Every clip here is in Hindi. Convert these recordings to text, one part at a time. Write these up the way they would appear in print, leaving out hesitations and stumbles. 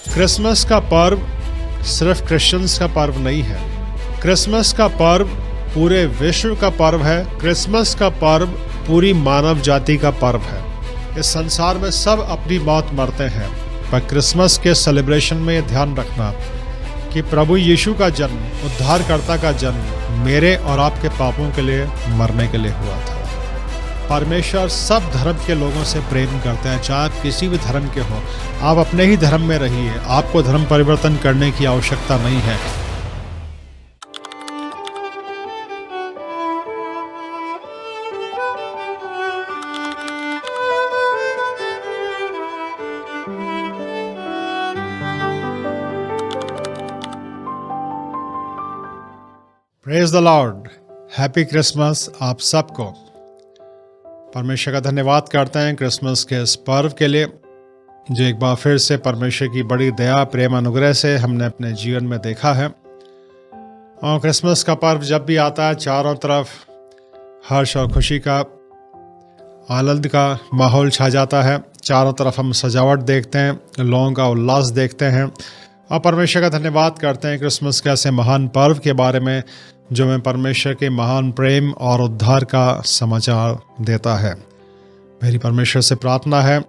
क्रिसमस का पर्व सिर्फ क्रिश्चियंस का पर्व नहीं है। क्रिसमस का पर्व पूरे विश्व का पर्व है। क्रिसमस का पर्व पूरी मानव जाति का पर्व है। इस संसार में सब अपनी मौत मरते हैं, पर क्रिसमस के सेलिब्रेशन में ध्यान रखना कि प्रभु यीशु का जन्म, उद्धारकर्ता का जन्म मेरे और आपके पापों के लिए मरने के लिए हुआ था। परमेश्वर सब धर्म के लोगों से प्रेम करते हैं, चाहे आप किसी भी धर्म के हो। आप अपने ही धर्म में रहिए, आपको धर्म परिवर्तन करने की आवश्यकता नहीं है। Praise the Lord, happy Christmas आप सबको। परमेश्वर का धन्यवाद करते हैं क्रिसमस के इस पर्व के लिए, जो एक बार फिर से परमेश्वर की बड़ी दया, प्रेम, अनुग्रह से हमने अपने जीवन में देखा है। और क्रिसमस का पर्व जब भी आता है, चारों तरफ हर्ष और खुशी का, आनंद का माहौल छा जाता है। चारों तरफ हम सजावट देखते हैं, लोगों का उल्लास देखते हैं और परमेश्वर का धन्यवाद करते हैं क्रिसमस के ऐसे महान पर्व के बारे में, जो हमें परमेश्वर के महान प्रेम और उद्धार का समाचार देता है। मेरी परमेश्वर से प्रार्थना है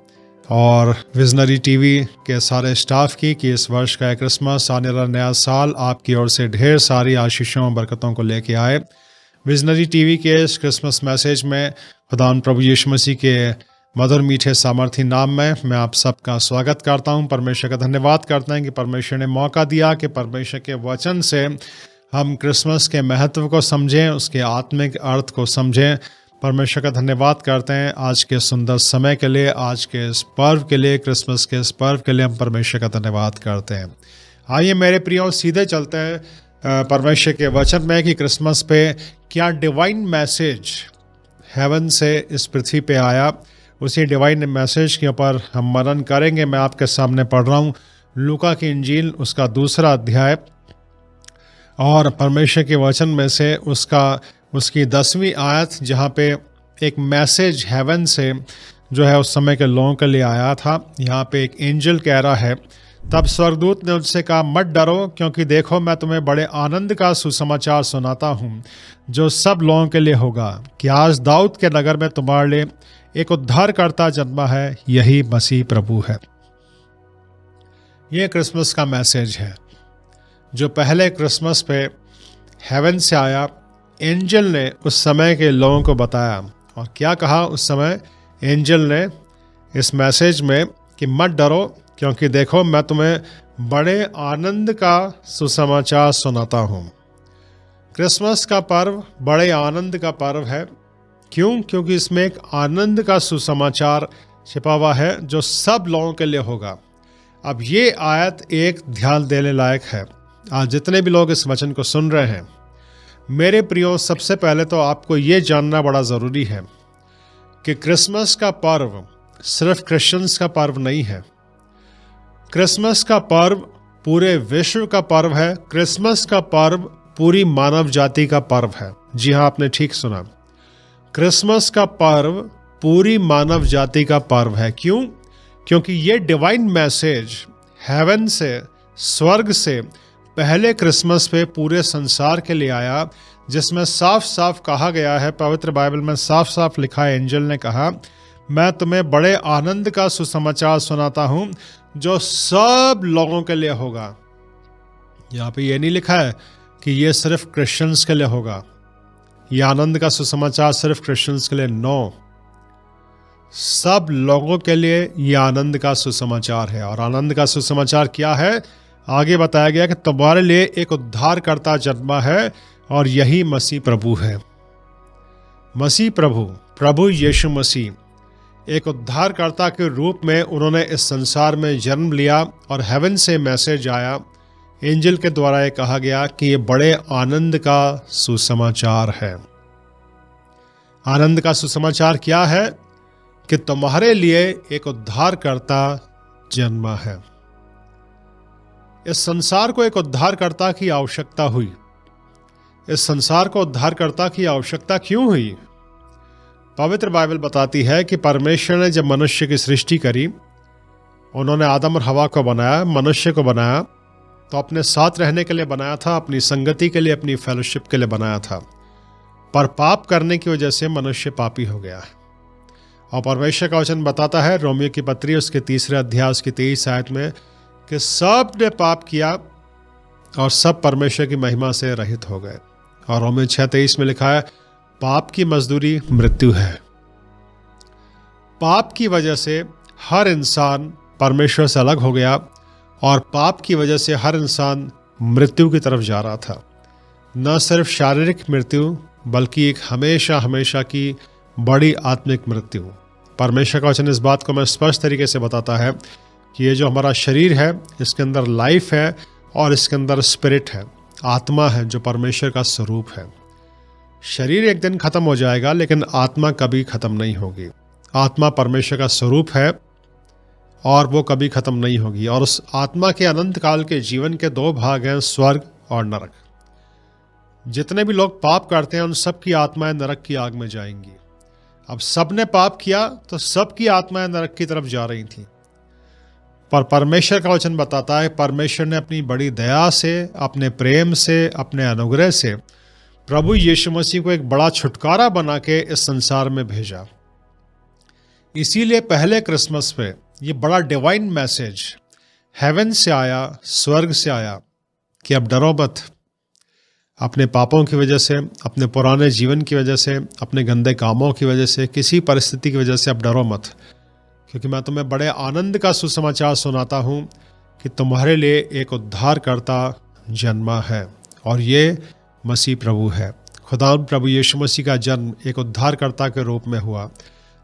और विजनरी टीवी के सारे स्टाफ की कि इस वर्ष का क्रिसमस, आने वाला नया साल आपकी ओर से ढेर सारी आशीषों और बरकतों को लेके आए। विजनरी टीवी के इस क्रिसमस मैसेज में खुदावंद प्रभु यीशु मसीह के मधुर मीठे सामर्थी नाम में मैं आप सबका स्वागत करता हूं। परमेश्वर का धन्यवाद करते हैं कि परमेश्वर ने मौका दिया कि परमेश्वर के वचन से हम क्रिसमस के महत्व को समझें, उसके आत्मिक अर्थ को समझें। परमेश्वर का धन्यवाद करते हैं आज के सुंदर समय के लिए, आज के इस पर्व के लिए, क्रिसमस के इस पर्व के लिए हम परमेश्वर का धन्यवाद करते हैं। आइए मेरे प्रियो, सीधे चलते हैं परमेश्वर के वचन में कि क्रिसमस पे क्या डिवाइन मैसेज हेवन से इस पृथ्वी पे आया। उसी डिवाइन मैसेज के ऊपर हम मनन करेंगे। मैं आपके सामने पढ़ रहा हूँ लूका की इंजील, उसका 2 अध्याय, और परमेश्वर के वचन में से उसकी 10वीं आयत, जहाँ पे एक मैसेज हेवन से जो है उस समय के लोगों के लिए आया था। यहाँ पे एक एंजल कह रहा है, तब स्वर्गदूत ने उनसे कहा, मत डरो, क्योंकि देखो मैं तुम्हें बड़े आनंद का सुसमाचार सुनाता हूँ, जो सब लोगों के लिए होगा, कि आज दाऊद के नगर में तुम्हारे लिए एक उद्धारकर्ता जन्मा है, यही मसीह प्रभु है। ये क्रिसमस का मैसेज है जो पहले क्रिसमस पे हेवन से आया। एंजल ने उस समय के लोगों को बताया, और क्या कहा उस समय एंजल ने इस मैसेज में कि मत डरो, क्योंकि देखो मैं तुम्हें बड़े आनंद का सुसमाचार सुनाता हूँ। क्रिसमस का पर्व बड़े आनंद का पर्व है। क्यों? क्योंकि इसमें एक आनंद का सुसमाचार छिपा हुआ है जो सब लोगों के लिए होगा। अब ये आयत एक ध्यान देने लायक है। आज जितने भी लोग इस वचन को सुन रहे हैं, मेरे प्रियो, सबसे पहले तो आपको ये जानना बड़ा ज़रूरी है कि क्रिसमस का पर्व सिर्फ क्रिश्चियंस का पर्व नहीं है। क्रिसमस का पर्व पूरे विश्व का पर्व है। क्रिसमस का पर्व पूरी मानव जाति का पर्व है। जी हाँ, आपने ठीक सुना। क्रिसमस का पर्व पूरी मानव जाति का पर्व है। क्यों? क्योंकि ये डिवाइन मैसेज हेवन से, स्वर्ग से पहले क्रिसमस पे पूरे संसार के लिए आया, जिसमें साफ साफ कहा गया है, पवित्र बाइबल में साफ साफ लिखा है, एंजल ने कहा, मैं तुम्हें बड़े आनंद का सुसमाचार सुनाता हूँ, जो सब लोगों के लिए होगा। यहाँ पे ये नहीं लिखा है कि ये सिर्फ क्रिश्चियंस के लिए होगा। ये आनंद का सुसमाचार सिर्फ क्रिश्चियंस के लिए, नो, सब लोगों के लिए ये आनंद का सुसमाचार है। और आनंद का सुसमाचार क्या है? आगे बताया गया कि तुम्हारे लिए एक उद्धारकर्ता जन्मा है, और यही मसीह प्रभु है। मसीह प्रभु, प्रभु यीशु मसीह एक उद्धारकर्ता के रूप में उन्होंने इस संसार में जन्म लिया, और हेवन से मैसेज आया, एंजल के द्वारा ये कहा गया कि ये बड़े आनंद का सुसमाचार है। आनंद का सुसमाचार क्या है? कि तुम्हारे लिए एक उद्धारकर्ता जन्मा है। इस संसार को एक उद्धारकर्ता की आवश्यकता हुई। इस संसार को उद्धारकर्ता की आवश्यकता क्यों हुई? पवित्र बाइबल बताती है कि परमेश्वर ने जब मनुष्य की सृष्टि करी उन्होंने आदम और हवा को बनाया, मनुष्य को बनाया, तो अपने साथ रहने के लिए बनाया था, अपनी संगति के लिए, अपनी फेलोशिप के लिए बनाया था। पर पाप करने की वजह से मनुष्य पापी हो गया। और परमेश्वर का वचन बताता है रोमियो की पत्री उसके 3 अध्याय उसकी 23 आयत में कि सब ने पाप किया और सब परमेश्वर की महिमा से रहित हो गए। और रोमियो 6:23 में लिखा है पाप की मजदूरी मृत्यु है। पाप की वजह से हर इंसान परमेश्वर से अलग हो गया और पाप की वजह से हर इंसान मृत्यु की तरफ जा रहा था। न सिर्फ शारीरिक मृत्यु बल्कि एक हमेशा हमेशा की बड़ी आत्मिक मृत्यु। परमेश्वर का वचन इस बात को मैं स्पष्ट तरीके से बताता है कि ये जो हमारा शरीर है इसके अंदर लाइफ है और इसके अंदर स्पिरिट है, आत्मा है जो परमेश्वर का स्वरूप है। शरीर एक दिन खत्म हो जाएगा लेकिन आत्मा कभी खत्म नहीं होगी। आत्मा परमेश्वर का स्वरूप है और वो कभी खत्म नहीं होगी। और उस आत्मा के अनंत काल के जीवन के 2 भाग हैं, स्वर्ग और नरक। जितने भी लोग पाप करते हैं उन सब की आत्माएं नरक की आग में जाएंगी। अब सब ने पाप किया तो सबकी आत्माएं नरक की तरफ जा रही थी। पर परमेश्वर का वचन बताता है परमेश्वर ने अपनी बड़ी दया से, अपने प्रेम से, अपने अनुग्रह से प्रभु यीशु मसीह को एक बड़ा छुटकारा बना के इस संसार में भेजा। इसीलिए पहले क्रिसमस पे ये बड़ा डिवाइन मैसेज हेवन से आया, स्वर्ग से आया कि अब डरो मत। अपने पापों की वजह से, अपने पुराने जीवन की वजह से, अपने गंदे कामों की वजह से, किसी परिस्थिति की वजह से अब डरो मत, क्योंकि मैं तुम्हें बड़े आनंद का सुसमाचार सुनाता हूँ कि तुम्हारे लिए एक उद्धारकर्ता जन्मा है और ये मसीह प्रभु है। खुदा प्रभु यीशु मसीह का जन्म एक उद्धारकर्ता के रूप में हुआ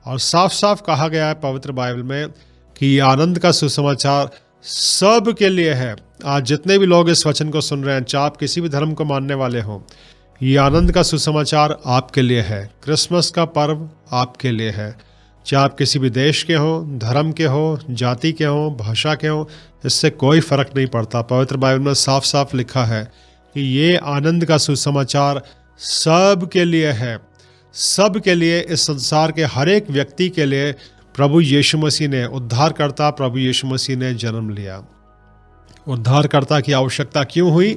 और साफ साफ कहा गया है पवित्र बाइबल में कि ये आनंद का सुसमाचार सब के लिए है। आज जितने भी लोग इस वचन को सुन रहे हैं, चाहे आप किसी भी धर्म को मानने वाले हों, ये आनंद का सुसमाचार आपके लिए है। क्रिसमस का पर्व आपके लिए है। चाहे आप किसी भी देश के हों, धर्म के हों, जाति के हों, भाषा के हों, इससे कोई फर्क नहीं पड़ता। पवित्र बाइबल में साफ साफ लिखा है कि ये आनंद का सुसमाचार सब के लिए है। सब के लिए, इस संसार के हर एक व्यक्ति के लिए प्रभु यीशु मसीह ने, उद्धारकर्ता प्रभु यीशु मसीह ने जन्म लिया। उद्धारकर्ता की आवश्यकता क्यों हुई?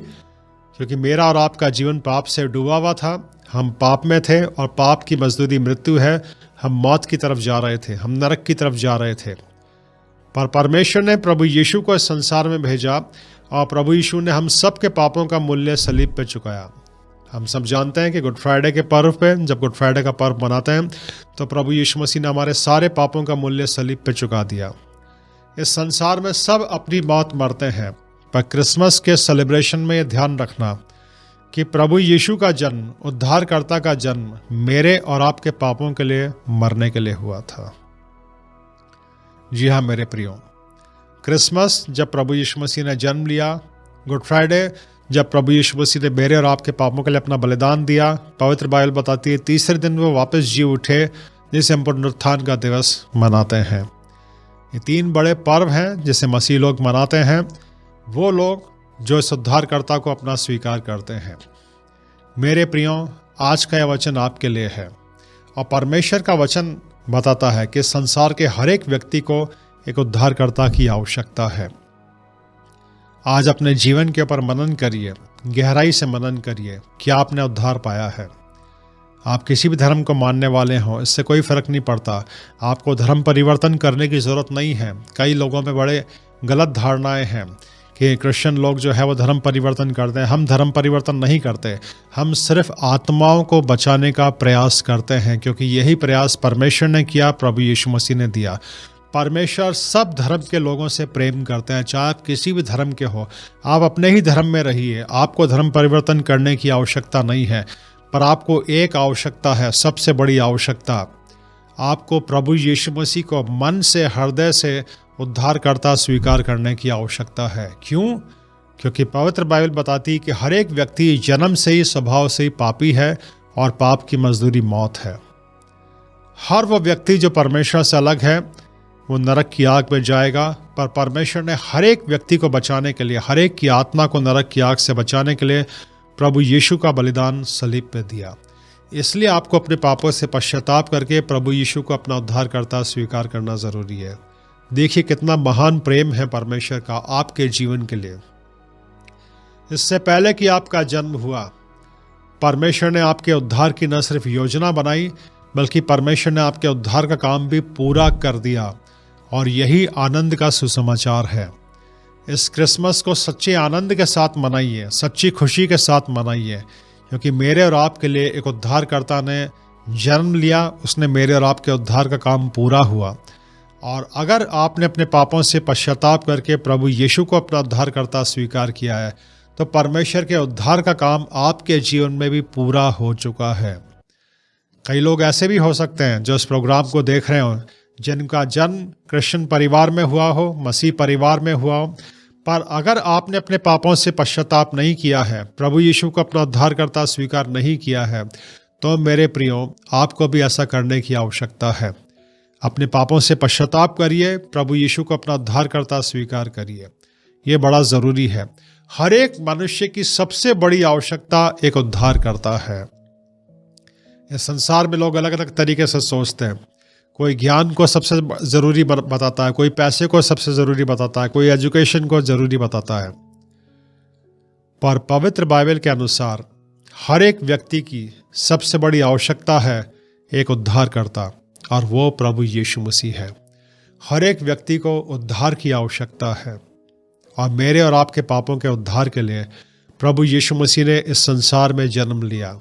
क्योंकि मेरा और आपका जीवन पाप से डूबा हुआ था। हम पाप में थे और पाप की मजदूरी मृत्यु है। हम मौत की तरफ जा रहे थे, हम नरक की तरफ जा रहे थे। पर परमेश्वर ने प्रभु यीशु को इस संसार में भेजा और प्रभु यीशु ने हम सब के पापों का मूल्य सलीब पे चुकाया। हम सब जानते हैं कि गुड फ्राइडे के पर्व पे, जब गुड फ्राइडे का पर्व मनाते हैं तो प्रभु यीशु मसीह ने हमारे सारे पापों का मूल्य सलीब पे चुका दिया। इस संसार में सब अपनी मौत मरते हैं, पर क्रिसमस के सेलिब्रेशन में ये ध्यान रखना कि प्रभु यीशु का जन्म, उद्धारकर्ता का जन्म मेरे और आपके पापों के लिए मरने के लिए हुआ था। जी हाँ मेरे प्रियो, क्रिसमस जब प्रभु यीशु मसीह ने जन्म लिया, गुड फ्राइडे जब प्रभु यीशु मसीह ने मेरे और आपके पापों के लिए अपना बलिदान दिया, पवित्र बाइबल बताती है तीसरे दिन वो वापस जी उठे, जिसे हम पुनरुत्थान का दिवस मनाते हैं। ये 3 बड़े पर्व हैं जिसे मसीह लोग मनाते हैं, वो लोग जो इस उद्धारकर्ता को अपना स्वीकार करते हैं। मेरे प्रियो, आज का यह वचन आपके लिए है और परमेश्वर का वचन बताता है कि संसार के हर एक व्यक्ति को एक उद्धारकर्ता की आवश्यकता है। आज अपने जीवन के ऊपर मनन करिए, गहराई से मनन करिए, क्या आपने उद्धार पाया है। आप किसी भी धर्म को मानने वाले हों, इससे कोई फर्क नहीं पड़ता। आपको धर्म परिवर्तन करने की ज़रूरत नहीं है। कई लोगों में बड़े गलत धारणाएं हैं कि क्रिश्चियन लोग जो है वो धर्म परिवर्तन करते हैं। हम धर्म परिवर्तन नहीं करते, हम सिर्फ आत्माओं को बचाने का प्रयास करते हैं, क्योंकि यही प्रयास परमेश्वर ने किया, प्रभु यीशु मसीह ने दिया। परमेश्वर सब धर्म के लोगों से प्रेम करते हैं, चाहे आप किसी भी धर्म के हो। आप अपने ही धर्म में रहिए, आपको धर्म परिवर्तन करने की आवश्यकता नहीं है। पर आपको एक आवश्यकता है, सबसे बड़ी आवश्यकता, आपको प्रभु यीशु मसीह को मन से, हृदय से उद्धारकर्ता स्वीकार करने की आवश्यकता है। क्यों? क्योंकि पवित्र बाइबल बताती है कि हर एक व्यक्ति जन्म से ही, स्वभाव से ही पापी है और पाप की मजदूरी मौत है। हर वो व्यक्ति जो परमेश्वर से अलग है वो नरक की आग में जाएगा। पर परमेश्वर ने हर एक व्यक्ति को बचाने के लिए, हर एक की आत्मा को नरक की आग से बचाने के लिए प्रभु यीशु का बलिदान सलीब पे दिया। इसलिए आपको अपने पापों से पश्चाताप करके प्रभु यीशु को अपना उद्धारकर्ता स्वीकार करना ज़रूरी है। देखिए कितना महान प्रेम है परमेश्वर का आपके जीवन के लिए। इससे पहले कि आपका जन्म हुआ, परमेश्वर ने आपके उद्धार की न सिर्फ योजना बनाई, बल्कि परमेश्वर ने आपके उद्धार का काम भी पूरा कर दिया। और यही आनंद का सुसमाचार है। इस क्रिसमस को सच्चे आनंद के साथ मनाइए, सच्ची खुशी के साथ मनाइए, क्योंकि मेरे और आपके लिए एक उद्धारकर्ता ने जन्म लिया। उसने मेरे और आपके उद्धार का काम पूरा हुआ। और अगर आपने अपने पापों से पश्चाताप करके प्रभु यीशु को अपना उद्धारकर्ता स्वीकार किया है, तो परमेश्वर के उद्धार का काम आपके जीवन में भी पूरा हो चुका है। कई लोग ऐसे भी हो सकते हैं जो इस प्रोग्राम को देख रहे हो, जिनका जन्म क्रिश्चियन परिवार में हुआ हो, मसीह परिवार में हुआ हो, पर अगर आपने अपने पापों से पश्चाताप नहीं किया है, प्रभु यीशु को अपना उद्धारकर्ता स्वीकार नहीं किया है, तो मेरे प्रियो, आपको भी ऐसा करने की आवश्यकता है। अपने पापों से पश्चाताप करिए, प्रभु यीशु को अपना उद्धारकर्ता स्वीकार करिए। ये बड़ा ज़रूरी है। हर एक मनुष्य की सबसे बड़ी आवश्यकता एक उद्धारकर्ता है। इस संसार में लोग अलग अलग तरीके से सोचते हैं। कोई ज्ञान को सबसे ज़रूरी बताता है, कोई पैसे को सबसे ज़रूरी बताता है, कोई एजुकेशन को ज़रूरी बताता है। पर पवित्र बाइबल के अनुसार हर एक व्यक्ति की सबसे बड़ी आवश्यकता है एक उद्धारकर्ता, और वो प्रभु यीशु मसीह है। हर एक व्यक्ति को उद्धार की आवश्यकता है, और मेरे और आपके पापों के उद्धार के लिए प्रभु यीशु मसीह ने इस संसार में जन्म लिया।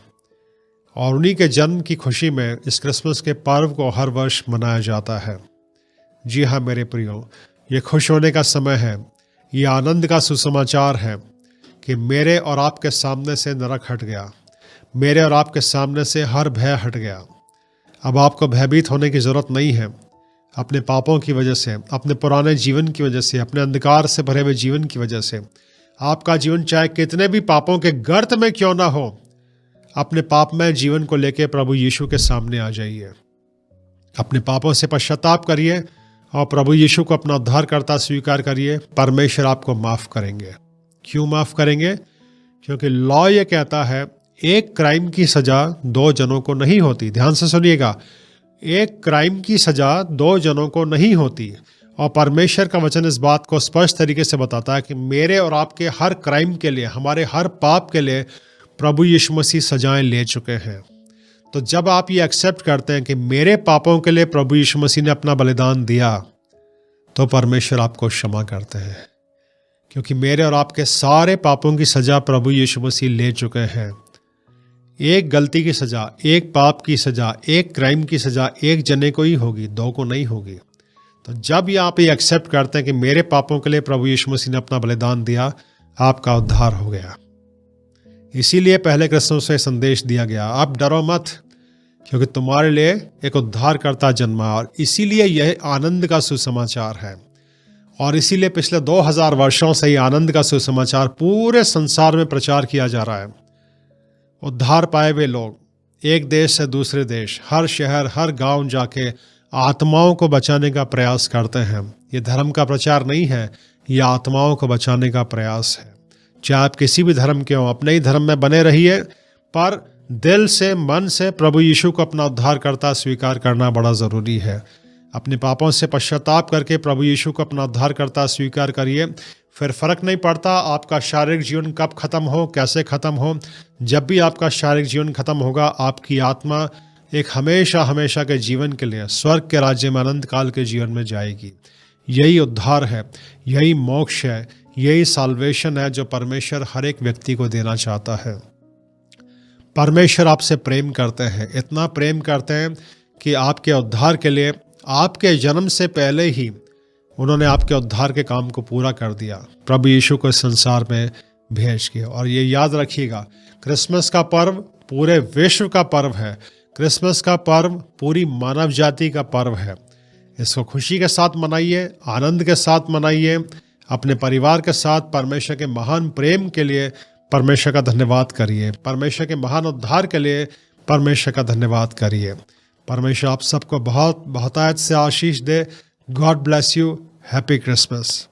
और उन्हीं के जन्म की खुशी में इस क्रिसमस के पर्व को हर वर्ष मनाया जाता है। जी हाँ मेरे प्रियो, ये खुश होने का समय है। ये आनंद का सुसमाचार है कि मेरे और आपके सामने से नरक हट गया, मेरे और आपके सामने से हर भय हट गया। अब आपको भयभीत होने की ज़रूरत नहीं है। अपने पापों की वजह से, अपने पुराने जीवन की वजह से, अपने अंधकार से भरे हुए जीवन की वजह से, आपका जीवन चाहे कितने भी पापों के गर्त में क्यों ना हो, अपने पापमय जीवन को लेकर प्रभु यीशु के सामने आ जाइए। अपने पापों से पश्चाताप करिए और प्रभु यीशु को अपना उद्धारकर्ता स्वीकार करिए। परमेश्वर आपको माफ़ करेंगे। क्यों माफ़ करेंगे? क्योंकि लॉ ये कहता है एक क्राइम की सज़ा 2 जनों को नहीं होती। ध्यान से सुनिएगा, एक क्राइम की सज़ा 2 जनों को नहीं होती। और परमेश्वर का वचन इस बात को स्पष्ट तरीके से बताता है कि मेरे और आपके हर क्राइम के लिए, हमारे हर पाप के लिए प्रभु यीशु मसीह सजाएं ले चुके हैं। तो जब आप ये एक्सेप्ट करते हैं कि मेरे पापों के लिए प्रभु यीशु मसीह ने अपना बलिदान दिया, तो परमेश्वर आपको क्षमा करते हैं, क्योंकि मेरे और आपके सारे पापों की सज़ा प्रभु यीशु मसीह ले चुके हैं। एक गलती की सज़ा, एक पाप की सज़ा, एक क्राइम की सज़ा एक जने को ही होगी, 2 को नहीं होगी। तो जब ये आप ये एक्सेप्ट करते हैं कि मेरे पापों के लिए प्रभु यीशु मसीह ने अपना बलिदान दिया, आपका उद्धार हो गया। इसीलिए पहले क्रिसमस से संदेश दिया गया, आप डरो मत, क्योंकि तुम्हारे लिए एक उद्धारकर्ता जन्मा। और इसीलिए यह आनंद का सुसमाचार है। और इसीलिए पिछले 2000 वर्षों से ये आनंद का सुसमाचार पूरे संसार में प्रचार किया जा रहा है। उद्धार पाए हुए लोग एक देश से दूसरे देश, हर शहर, हर गांव जाके आत्माओं को बचाने का प्रयास करते हैं। ये धर्म का प्रचार नहीं है, ये आत्माओं को बचाने का प्रयास है। चाहे आप किसी भी धर्म के हो, अपने ही धर्म में बने रहिए, पर दिल से, मन से प्रभु यीशु को अपना उद्धारकर्ता स्वीकार करना बड़ा ज़रूरी है। अपने पापों से पश्चाताप करके प्रभु यीशु को अपना उद्धारकर्ता स्वीकार करिए। फिर फ़र्क नहीं पड़ता आपका शारीरिक जीवन कब ख़त्म हो, कैसे ख़त्म हो। जब भी आपका शारीरिक जीवन ख़त्म होगा, आपकी आत्मा एक हमेशा हमेशा के जीवन के लिए स्वर्ग के राज्य में अनंत काल के जीवन में जाएगी। यही उद्धार है, यही मोक्ष है, यही साल्वेशन है जो परमेश्वर हर एक व्यक्ति को देना चाहता है। परमेश्वर आपसे प्रेम करते हैं, इतना प्रेम करते हैं कि आपके उद्धार के लिए आपके जन्म से पहले ही उन्होंने आपके उद्धार के काम को पूरा कर दिया, प्रभु यीशु को इस संसार में भेज के। और ये याद रखिएगा, क्रिसमस का पर्व पूरे विश्व का पर्व है। क्रिसमस का पर्व पूरी मानव जाति का पर्व है। इसको खुशी के साथ मनाइए, आनंद के साथ मनाइए। अपने परिवार के साथ परमेश्वर के महान प्रेम के लिए परमेश्वर का धन्यवाद करिए। परमेश्वर के महान उद्धार के लिए परमेश्वर का धन्यवाद करिए। परमेश्वर आप सबको बहुत बहुतायत से आशीष दे। God bless you. Happy Christmas.